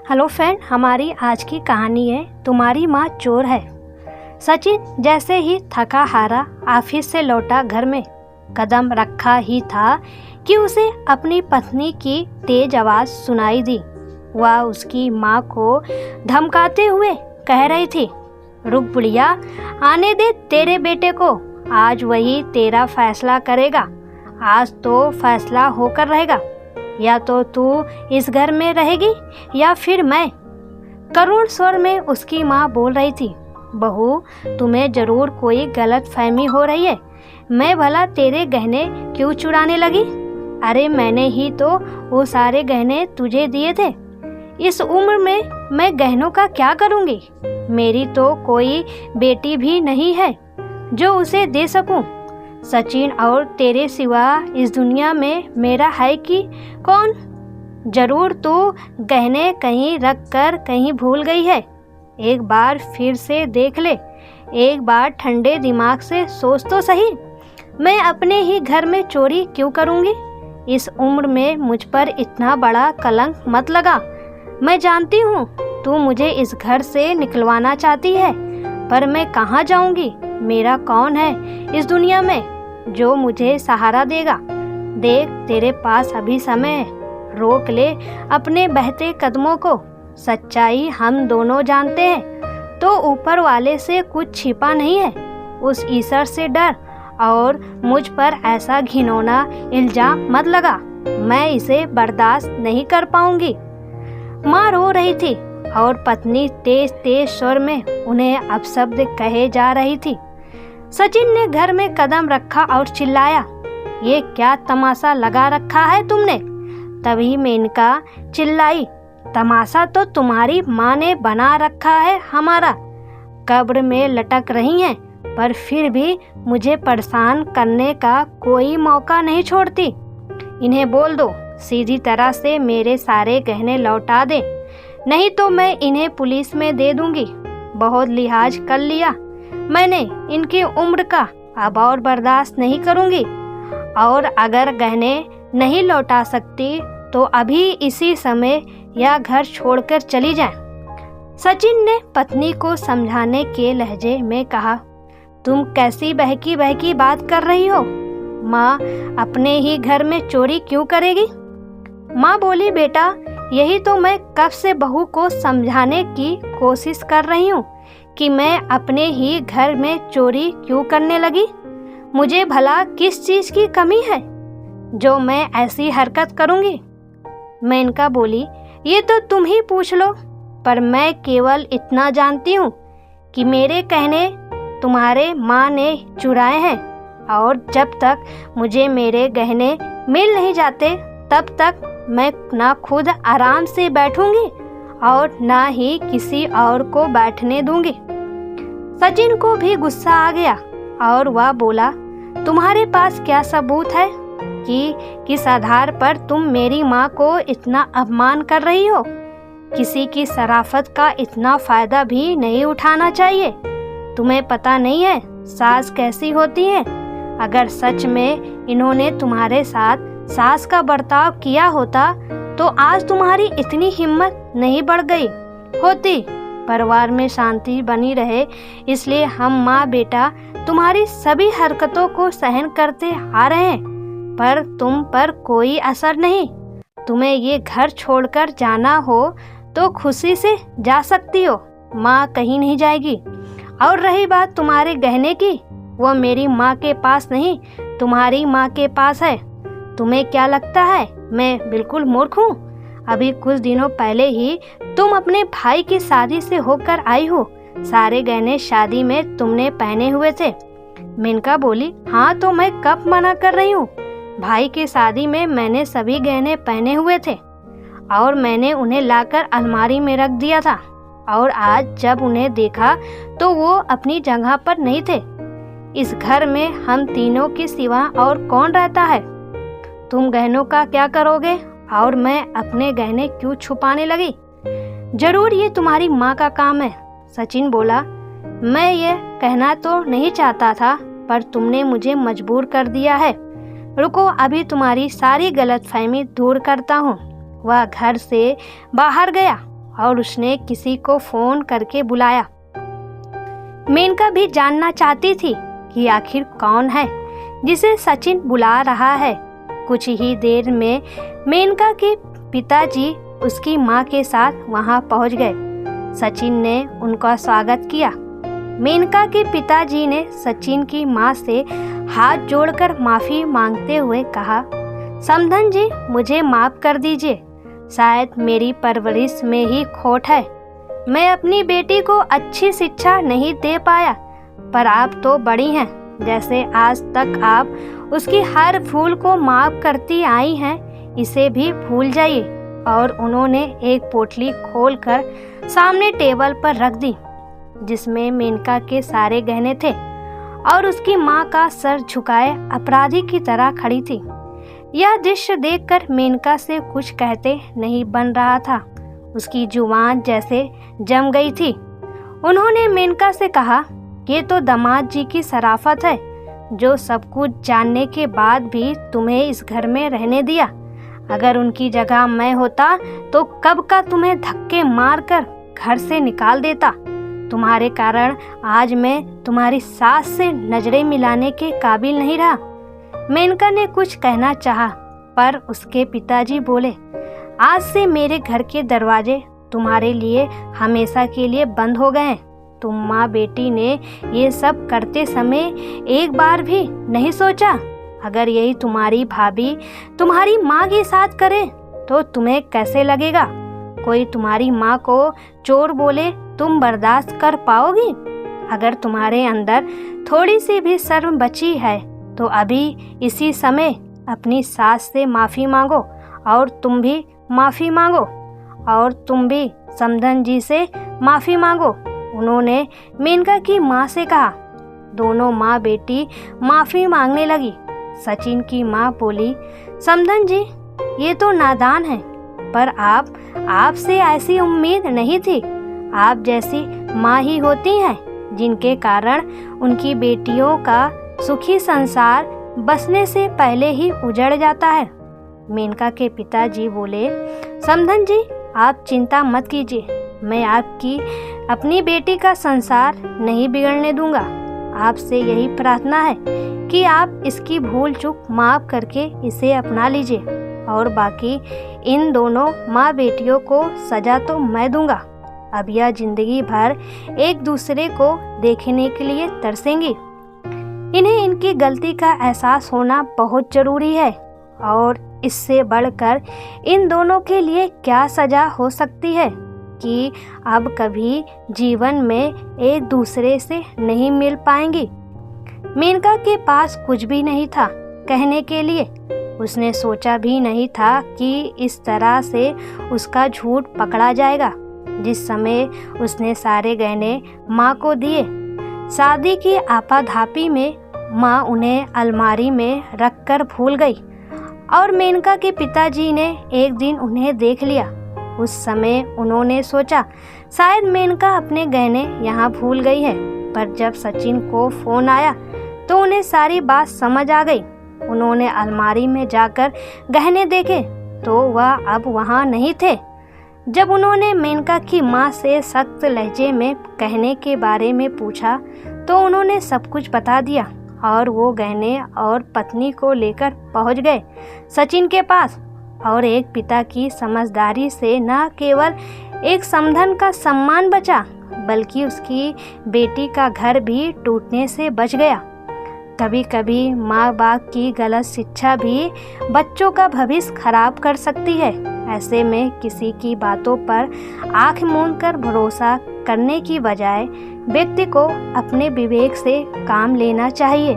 Hello friend, हमारी आज की कहानी है तुम्हारी माँ चोर है। सचिन जैसे ही थका हारा ऑफिस से लौटा घर में कदम रखा ही था कि उसे अपनी पत्नी की तेज आवाज़ सुनाई दी। वह उसकी माँ को धमकाते हुए कह रही थी, रुक बुढ़िया, आने दे तेरे बेटे को, आज वही तेरा फैसला करेगा। आज तो फैसला होकर रहेगा, या तो तू इस घर में रहेगी या फिर मैं। करुण स्वर में उसकी माँ बोल रही थी, बहू तुम्हें जरूर कोई गलत फहमी हो रही है। मैं भला तेरे गहने क्यों चुराने लगी? अरे मैंने ही तो वो सारे गहने तुझे दिए थे। इस उम्र में मैं गहनों का क्या करूँगी? मेरी तो कोई बेटी भी नहीं है जो उसे दे सकूं। सचिन और तेरे सिवा इस दुनिया में मेरा है कि कौन? जरूर तू गहने कहीं रख कर कहीं भूल गई है। एक बार फिर से देख ले, एक बार ठंडे दिमाग से सोच तो सही। मैं अपने ही घर में चोरी क्यों करूँगी? इस उम्र में मुझ पर इतना बड़ा कलंक मत लगा। मैं जानती हूँ तू मुझे इस घर से निकलवाना चाहती है, पर मैं कहाँ जाऊँगी? मेरा कौन है इस दुनिया में जो मुझे सहारा देगा? देख तेरे पास अभी समय है, रोक ले अपने बहते कदमों को। सच्चाई हम दोनों जानते हैं, तो ऊपर वाले से कुछ छिपा नहीं है। उस ईश्वर से डर और मुझ पर ऐसा घिनौना इल्जाम मत लगा, मैं इसे बर्दाश्त नहीं कर पाऊंगी। माँ रो रही थी और पत्नी तेज तेज स्वर में उन्हें अपशब्द कहे जा रही थी। सचिन ने घर में कदम रखा और चिल्लाया, ये क्या तमाशा लगा रखा है तुमने? तभी मेनका चिल्लाई, तमाशा तो तुम्हारी माँ ने बना रखा है हमारा। कब्र में लटक रही हैं, पर फिर भी मुझे परेशान करने का कोई मौका नहीं छोड़ती। इन्हें बोल दो सीधी तरह से मेरे सारे गहने लौटा दे, नहीं तो मैं इन्हें पुलिस में दे दूंगी। बहुत लिहाज कर लिया मैंने इनकी उम्र का, अब और बर्दाश्त नहीं करूंगी। और अगर गहने नहीं लौटा सकती तो अभी इसी समय यह घर छोड़कर चली जाए। सचिन ने पत्नी को समझाने के लहजे में कहा, तुम कैसी बहकी बहकी बात कर रही हो? माँ अपने ही घर में चोरी क्यों करेगी? माँ बोली, बेटा यही तो मैं कब से बहू को समझाने की कोशिश कर रही हूँ कि मैं अपने ही घर में चोरी क्यों करने लगी। मुझे भला किस चीज़ की कमी है जो मैं ऐसी हरकत करूँगी? मेनका बोली, ये तो तुम ही पूछ लो, पर मैं केवल इतना जानती हूँ कि मेरे कहने तुम्हारे माँ ने चुराए हैं, और जब तक मुझे मेरे गहने मिल नहीं जाते तब तक मैं ना खुद आराम से बैठूंगी और ना ही किसी और को बैठने दूंगी। सचिन को भी गुस्सा आ गया और वह बोला, तुम्हारे पास क्या सबूत है कि किस आधार पर तुम मेरी माँ को इतना अपमान कर रही हो? किसी की शराफत का इतना फायदा भी नहीं उठाना चाहिए। तुम्हें पता नहीं है सास कैसी होती है? अगर सच में इन्होंने तुम्हारे साथ सास का बर्ताव किया होता तो आज तुम्हारी इतनी हिम्मत नहीं बढ़ गई होती। परिवार में शांति बनी रहे इसलिए हम माँ बेटा तुम्हारी सभी हरकतों को सहन करते आ रहे हैं, पर तुम पर कोई असर नहीं। तुम्हें ये घर छोड़कर जाना हो तो खुशी से जा सकती हो, माँ कहीं नहीं जाएगी। और रही बात तुम्हारे गहने की, वो मेरी माँ के पास नहीं तुम्हारी माँ के पास है। तुम्हें क्या लगता है मैं बिल्कुल मूर्ख हूँ? अभी कुछ दिनों पहले ही तुम अपने भाई की शादी से होकर आई हो, सारे गहने शादी में तुमने पहने हुए थे। मेनका बोली, हाँ तो मैं कब मना कर रही हूँ? भाई की शादी में मैंने सभी गहने पहने हुए थे और मैंने उन्हें लाकर अलमारी में रख दिया था, और आज जब उन्हें देखा तो वो अपनी जगह पर नहीं थे। इस घर में हम तीनों के सिवा और कौन रहता है? तुम गहनों का क्या करोगे और मैं अपने गहने क्यों छुपाने लगी? जरूर ये तुम्हारी माँ का काम है। सचिन बोला, मैं ये कहना तो नहीं चाहता था, पर तुमने मुझे मजबूर कर दिया है। रुको अभी तुम्हारी सारी गलतफहमी दूर करता हूँ। वह घर से बाहर गया और उसने किसी को फ़ोन करके बुलाया। मेनका भी जानना चाहती थी कि आखिर कौन है जिसे सचिन बुला रहा है। कुछ ही देर में मेनका के पिताजी उसकी माँ के साथ वहाँ पहुँच गए। सचिन ने उनका स्वागत किया। मेनका के पिताजी ने सचिन की माँ से हाथ जोड़कर माफ़ी मांगते हुए कहा, समधन जी, मुझे माफ़ कर दीजिए। शायद मेरी परवरिश में ही खोट है। मैं अपनी बेटी को अच्छी शिक्षा नहीं दे पाया, पर आप तो बड़ी हैं। जैसे आज तक आप उसकी हर भूल को माफ़ करती आई हैं, इसे भी भूल जाइए। और उन्होंने एक पोटली खोलकर सामने टेबल पर रख दी, जिसमें मेनका के सारे गहने थे और उसकी माँ का सर झुकाए अपराधी की तरह खड़ी थी। यह दृश्य देखकर मेनका से कुछ कहते नहीं बन रहा था। उसकी जुबान जैसे जम गई थी। उन्होंने मेनका से कहा, ये तो दामाद जी की शराफत है, जो सब कुछ जानने के बाद भी तुम्हें इस घर में रहने दिया। अगर उनकी जगह मैं होता तो कब का तुम्हें धक्के मारकर घर से निकाल देता। तुम्हारे कारण आज मैं तुम्हारी सास से नजरें मिलाने के काबिल नहीं रहा। मेनका ने कुछ कहना चाहा, पर उसके पिताजी बोले, आज से मेरे घर के दरवाजे तुम्हारे लिए हमेशा के लिए बंद हो गए हैं। तुम माँ बेटी ने ये सब करते समय एक बार भी नहीं सोचा, अगर यही तुम्हारी भाभी तुम्हारी माँ के साथ करे तो तुम्हें कैसे लगेगा? कोई तुम्हारी माँ को चोर बोले, तुम बर्दाश्त कर पाओगी? अगर तुम्हारे अंदर थोड़ी सी भी शर्म बची है तो अभी इसी समय अपनी सास से माफ़ी मांगो, और तुम भी माफ़ी मांगो, और तुम भी समधन जी से माफ़ी मांगो। उन्होंने मेनका की माँ से कहा। दोनों माँ बेटी माफ़ी मांगने लगी। सचिन की माँ बोली, समधन जी, ये तो नादान है, पर आपसे ऐसी उम्मीद नहीं थी। आप जैसी माँ ही होती हैं जिनके कारण उनकी बेटियों का सुखी संसार बसने से पहले ही उजड़ जाता है। मेनका के पिताजी बोले, समधन जी, आप चिंता मत कीजिए, मैं आपकी अपनी बेटी का संसार नहीं बिगड़ने दूंगा। आपसे यही प्रार्थना है कि आप इसकी भूल चूक माफ़ करके इसे अपना लीजिए, और बाकी इन दोनों माँ बेटियों को सज़ा तो मैं दूंगा। अब यह जिंदगी भर एक दूसरे को देखने के लिए तरसेंगी। इन्हें इनकी गलती का एहसास होना बहुत ज़रूरी है, और इससे बढ़कर इन दोनों के लिए क्या सज़ा हो सकती है कि अब कभी जीवन में एक दूसरे से नहीं मिल पाएंगी। मेनका के पास कुछ भी नहीं था कहने के लिए। उसने सोचा भी नहीं था कि इस तरह से उसका झूठ पकड़ा जाएगा। जिस समय उसने सारे गहने माँ को दिए, शादी की आपाधापी में माँ उन्हें अलमारी में रखकर भूल गई, और मेनका के पिताजी ने एक दिन उन्हें देख लिया। उस समय उन्होंने सोचा शायद मेनका अपने गहने यहाँ भूल गई है, पर जब सचिन को फ़ोन आया तो उन्हें सारी बात समझ आ गई। उन्होंने अलमारी में जाकर गहने देखे तो वह अब वहाँ नहीं थे। जब उन्होंने मेनका की माँ से सख्त लहजे में कहने के बारे में पूछा तो उन्होंने सब कुछ बता दिया, और वो गहने और पत्नी को लेकर पहुँच गए सचिन के पास। और एक पिता की समझदारी से न केवल एक समधन का सम्मान बचा, बल्कि उसकी बेटी का घर भी टूटने से बच गया। कभी कभी माँ बाप की गलत शिक्षा भी बच्चों का भविष्य खराब कर सकती है। ऐसे में किसी की बातों पर आंख मूंदकर भरोसा करने की बजाय व्यक्ति को अपने विवेक से काम लेना चाहिए।